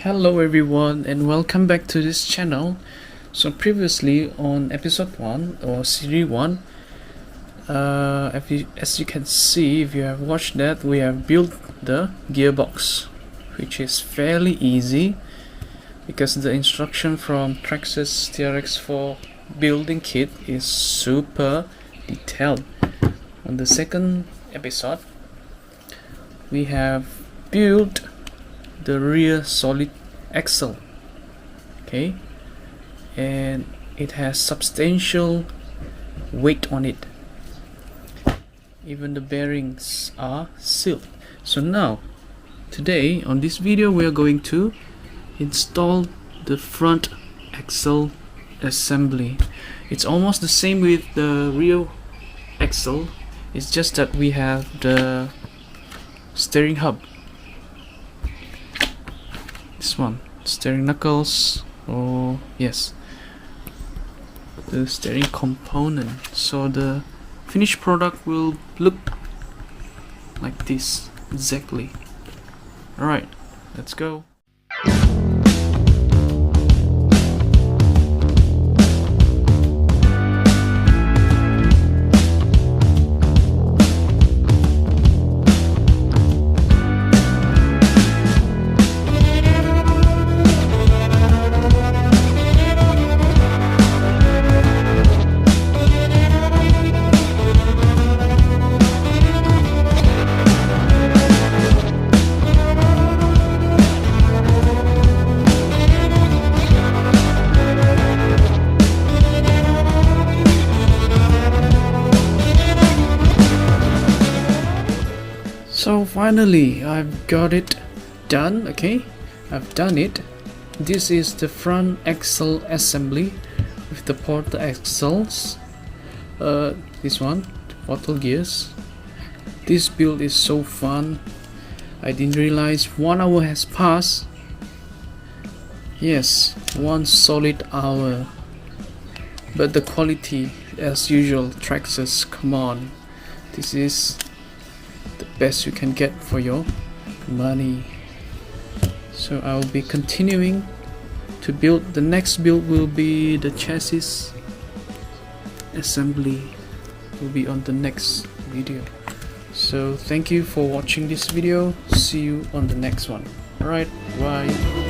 Hello everyone and welcome back to this channel. So previously on episode 1 or series 1, as you can see, if you have watched that, we have built the gearbox, which is fairly easy because the instruction from Traxxas TRX4 building kit is super detailed. On the second episode, we have built the rear solid axle, okay, and it has substantial weight on it. Even the bearings are sealed. So now today on this video we are going to install the front axle assembly. It's almost the same with the rear axle, it's just that we have the steering hub, this one, steering knuckles, or yes, the steering component. So the finished product will look like this exactly. Alright, let's go. So finally I've got it done. Okay, I've done it. This is the front axle assembly with the portal axles, this one, portal gears. This build is so fun. I didn't realize 1 hour has passed. Yes, 1 solid hour. But the quality, as usual, Traxxas, come on, this is the best you can get for your money. So I'll be continuing to build. The next build will be the chassis assembly, will be on the next video. So thank you for watching this video. See you on the next one. Alright, bye.